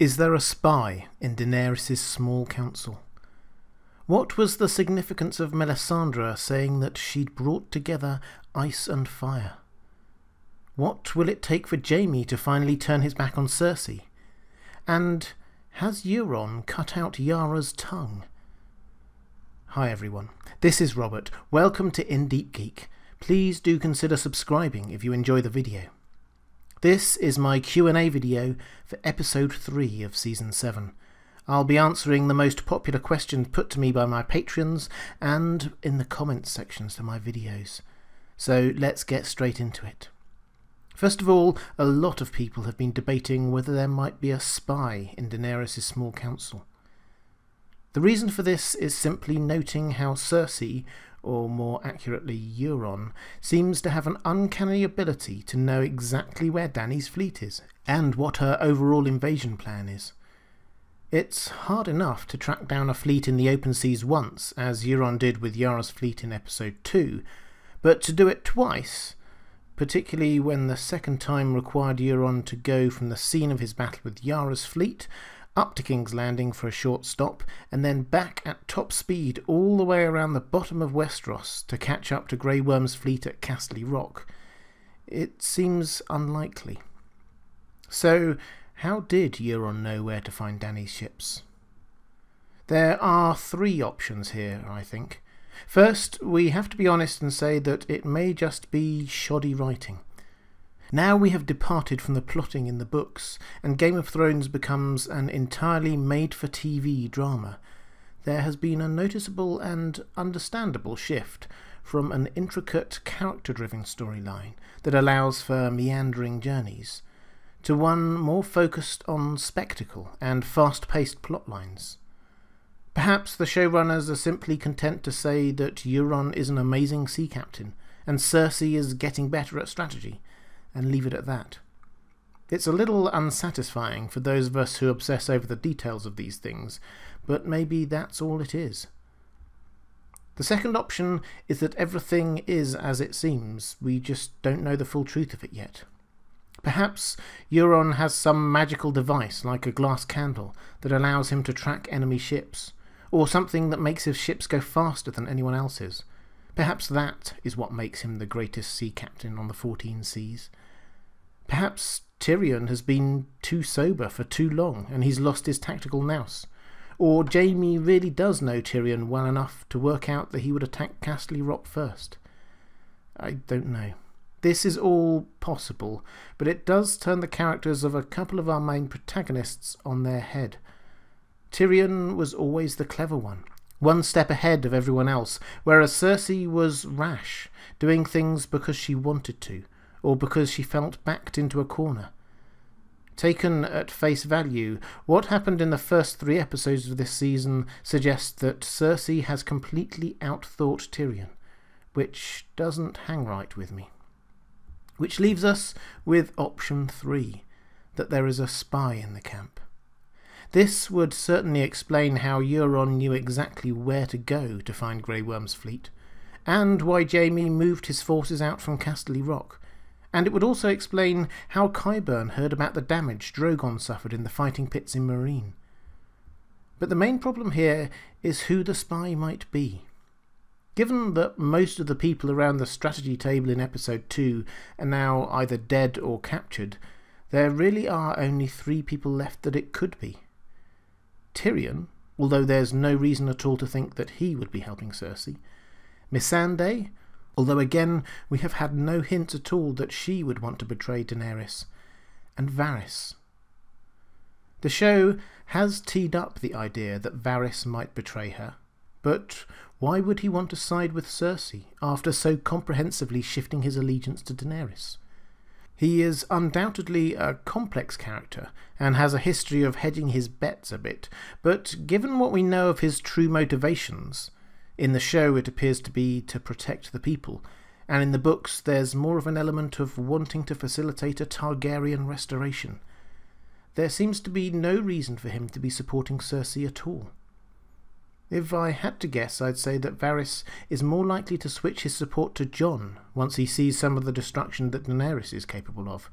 Is there a spy in Daenerys' small council? What was the significance of Melisandre saying that she'd brought together ice and fire? What will it take for Jaime to finally turn his back on Cersei? And has Euron cut out Yara's tongue? Hi everyone, this is Robert. Welcome to Deep Geek. Please do consider subscribing if you enjoy the video. This is my Q&A video for episode 3 of season 7. I'll be answering the most popular questions put to me by my patrons and in the comments sections to my videos. So let's get straight into it. First of all, a lot of people have been debating whether there might be a spy in Daenerys' small council. The reason for this is simply noting how Cersei, or more accurately Euron, seems to have an uncanny ability to know exactly where Dany's fleet is and what her overall invasion plan is. It's hard enough to track down a fleet in the open seas once, as Euron did with Yara's fleet in episode 2, but to do it twice, particularly when the second time required Euron to go from the scene of his battle with Yara's fleet up to King's Landing for a short stop, and then back at top speed all the way around the bottom of Westeros to catch up to Grey Worm's fleet at Castle Rock. It seems unlikely. So, how did Euron know where to find Dany's ships? There are 3 options here, I think. First, we have to be honest and say that it may just be shoddy writing. Now we have departed from the plotting in the books, and Game of Thrones becomes an entirely made-for-TV drama. There has been a noticeable and understandable shift from an intricate, character-driven storyline that allows for meandering journeys, to one more focused on spectacle and fast-paced plotlines. Perhaps the showrunners are simply content to say that Euron is an amazing sea captain, and Cersei is getting better at strategy, and leave it at that. It's a little unsatisfying for those of us who obsess over the details of these things, but maybe that's all it is. The second option is that everything is as it seems, we just don't know the full truth of it yet. Perhaps Euron has some magical device like a glass candle that allows him to track enemy ships, or something that makes his ships go faster than anyone else's. Perhaps that is what makes him the greatest sea captain on the 14 seas. Perhaps Tyrion has been too sober for too long and he's lost his tactical nous. Or Jaime really does know Tyrion well enough to work out that he would attack Castle Rock first. I don't know. This is all possible, but it does turn the characters of a couple of our main protagonists on their head. Tyrion was always the clever one step ahead of everyone else, whereas Cersei was rash, doing things because she wanted to, or because she felt backed into a corner. Taken at face value, what happened in the first 3 episodes of this season suggests that Cersei has completely outthought Tyrion, which doesn't hang right with me. Which leaves us with option 3, that there is a spy in the camp. This would certainly explain how Euron knew exactly where to go to find Grey Worm's fleet, and why Jaime moved his forces out from Castle Rock, and it would also explain how Qyburn heard about the damage Drogon suffered in the fighting pits in Meereen. But the main problem here is who the spy might be. Given that most of the people around the strategy table in episode 2 are now either dead or captured, there really are only 3 people left that it could be. Tyrion, although there's no reason at all to think that he would be helping Cersei. Melisandre, although again we have had no hint at all that she would want to betray Daenerys. And Varys. The show has teed up the idea that Varys might betray her, but why would he want to side with Cersei after so comprehensively shifting his allegiance to Daenerys? He is undoubtedly a complex character and has a history of hedging his bets a bit, but given what we know of his true motivations, in the show it appears to be to protect the people, and in the books there's more of an element of wanting to facilitate a Targaryen restoration. There seems to be no reason for him to be supporting Cersei at all. If I had to guess, I'd say that Varys is more likely to switch his support to Jon once he sees some of the destruction that Daenerys is capable of.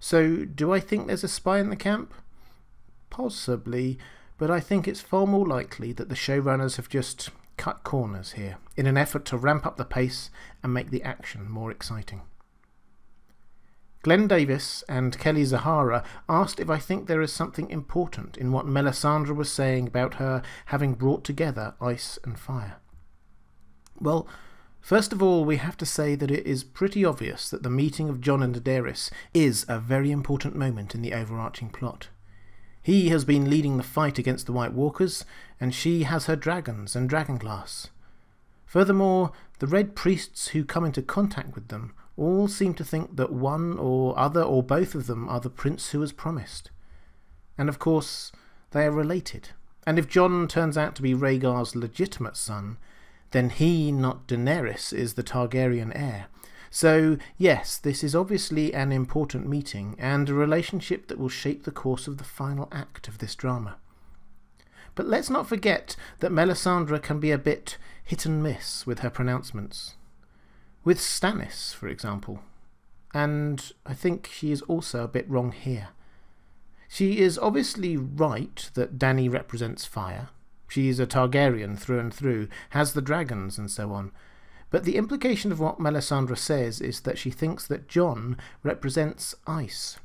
So, do I think there's a spy in the camp? Possibly, but I think it's far more likely that the showrunners have just cut corners here in an effort to ramp up the pace and make the action more exciting. Glenn Davis and Kelly Zahara asked if I think there is something important in what Melisandre was saying about her having brought together ice and fire. Well, first of all, we have to say that it is pretty obvious that the meeting of Jon and Daenerys is a very important moment in the overarching plot. He has been leading the fight against the White Walkers, and she has her dragons and dragonglass. Furthermore, the Red Priests who come into contact with them all seem to think that one or other or both of them are the prince who was promised. And of course, they are related. And if Jon turns out to be Rhaegar's legitimate son, then he, not Daenerys, is the Targaryen heir. So, yes, this is obviously an important meeting, and a relationship that will shape the course of the final act of this drama. But let's not forget that Melisandre can be a bit hit and miss with her pronouncements. With Stannis, for example. And I think she is also a bit wrong here. She is obviously right that Dany represents fire. She is a Targaryen through and through, has the dragons and so on. But the implication of what Melisandre says is that she thinks that Jon represents ice.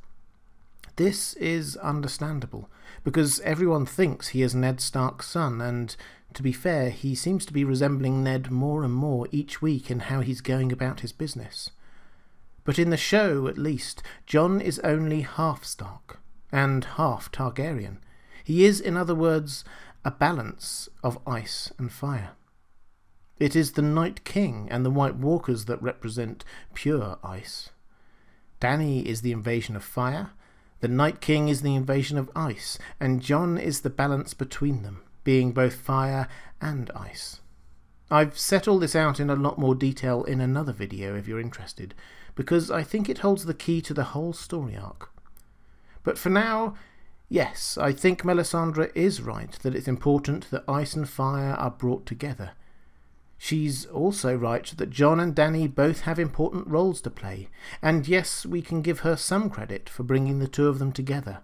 This is understandable, because everyone thinks he is Ned Stark's son, and to be fair, he seems to be resembling Ned more and more each week in how he's going about his business. But in the show, at least, Jon is only half Stark, and half Targaryen. He is, in other words, a balance of ice and fire. It is the Night King and the White Walkers that represent pure ice. Dany is the invasion of fire, the Night King is the invasion of ice, and Jon is the balance between them, being both fire and ice. I've set all this out in a lot more detail in another video if you're interested, because I think it holds the key to the whole story arc. But for now, yes, I think Melisandre is right that it's important that ice and fire are brought together. She's also right that Jon and Dany both have important roles to play, and yes, we can give her some credit for bringing the two of them together.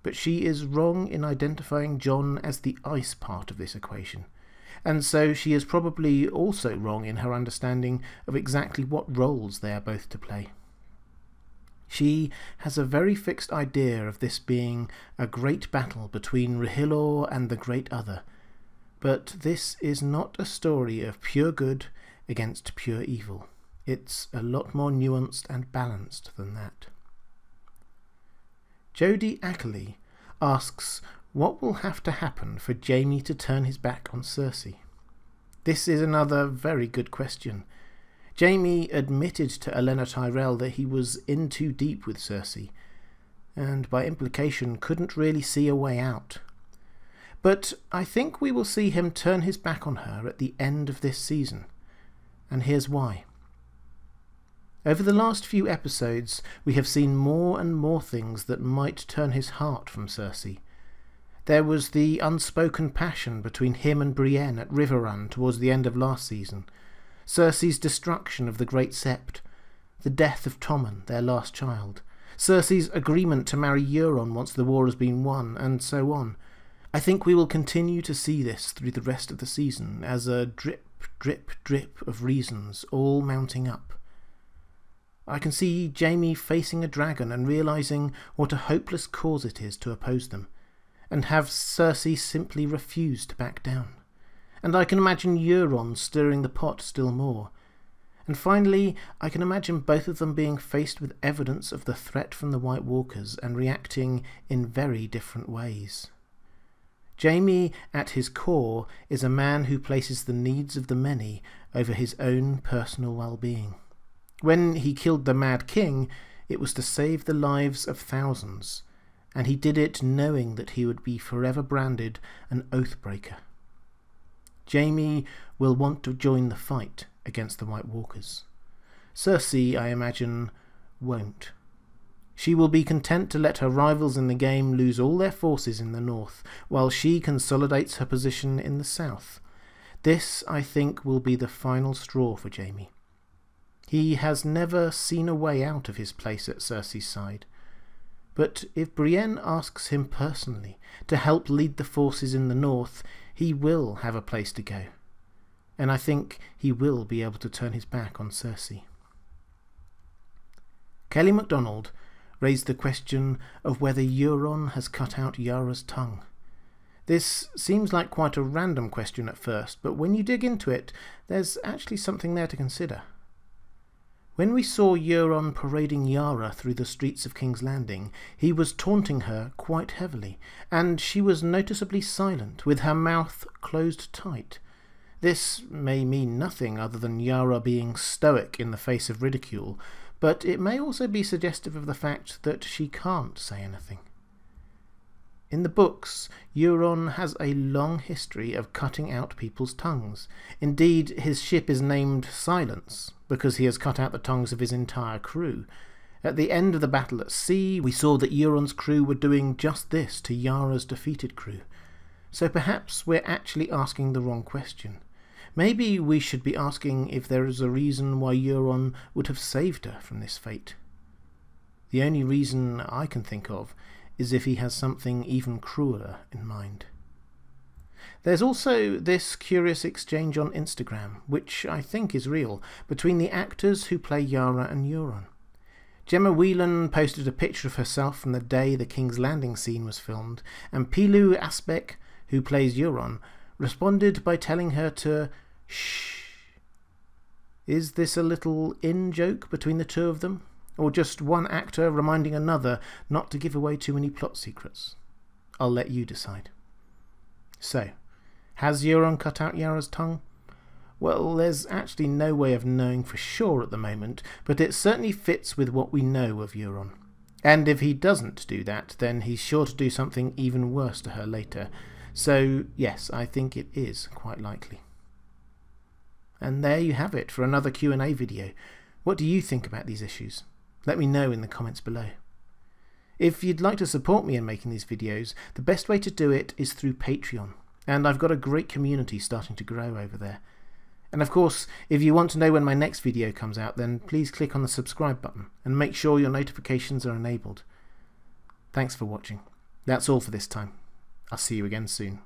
But she is wrong in identifying Jon as the ice part of this equation, and so she is probably also wrong in her understanding of exactly what roles they are both to play. She has a very fixed idea of this being a great battle between R'hllor and the Great Other, but this is not a story of pure good against pure evil. It's a lot more nuanced and balanced than that. Jodie Ackley asks what will have to happen for Jaime to turn his back on Cersei. This is another very good question. Jaime admitted to Olenna Tyrell that he was in too deep with Cersei, and by implication couldn't really see a way out. But I think we will see him turn his back on her at the end of this season, and here's why. Over the last few episodes, we have seen more and more things that might turn his heart from Cersei. There was the unspoken passion between him and Brienne at Riverrun towards the end of last season, Cersei's destruction of the Great Sept, the death of Tommen, their last child, Cersei's agreement to marry Euron once the war has been won, and so on. I think we will continue to see this through the rest of the season as a drip, drip, drip of reasons all mounting up. I can see Jaime facing a dragon and realising what a hopeless cause it is to oppose them, and have Cersei simply refuse to back down. And I can imagine Euron stirring the pot still more. And finally, I can imagine both of them being faced with evidence of the threat from the White Walkers and reacting in very different ways. Jaime, at his core, is a man who places the needs of the many over his own personal well-being. When he killed the Mad King, it was to save the lives of thousands, and he did it knowing that he would be forever branded an oathbreaker. Jaime will want to join the fight against the White Walkers. Cersei, I imagine, won't. She will be content to let her rivals in the game lose all their forces in the north, while she consolidates her position in the south. This, I think, will be the final straw for Jaime. He has never seen a way out of his place at Cersei's side. But if Brienne asks him personally to help lead the forces in the north, he will have a place to go. And I think he will be able to turn his back on Cersei. Kelly MacDonald raised the question of whether Euron has cut out Yara's tongue. This seems like quite a random question at first, but when you dig into it, there's actually something there to consider. When we saw Euron parading Yara through the streets of King's Landing, he was taunting her quite heavily, and she was noticeably silent, with her mouth closed tight. This may mean nothing other than Yara being stoic in the face of ridicule, but it may also be suggestive of the fact that she can't say anything. In the books, Euron has a long history of cutting out people's tongues. Indeed, his ship is named Silence, because he has cut out the tongues of his entire crew. At the end of the battle at sea, we saw that Euron's crew were doing just this to Yara's defeated crew. So perhaps we're actually asking the wrong question. Maybe we should be asking if there is a reason why Euron would have saved her from this fate. The only reason I can think of is if he has something even crueler in mind. There's also this curious exchange on Instagram, which I think is real, between the actors who play Yara and Euron. Gemma Whelan posted a picture of herself from the day the King's Landing scene was filmed, and Pilu Asbeck, who plays Euron, responded by telling her to shh. Is this a little in-joke between the two of them? Or just one actor reminding another not to give away too many plot secrets? I'll let you decide. So, has Euron cut out Yara's tongue? Well, there's actually no way of knowing for sure at the moment, but it certainly fits with what we know of Euron. And if he doesn't do that, then he's sure to do something even worse to her later. So, yes, I think it is quite likely. And there you have it for another Q&A video. What do you think about these issues? Let me know in the comments below. If you'd like to support me in making these videos, the best way to do it is through Patreon, and I've got a great community starting to grow over there. And of course, if you want to know when my next video comes out, then please click on the subscribe button and make sure your notifications are enabled. Thanks for watching. That's all for this time. I'll see you again soon.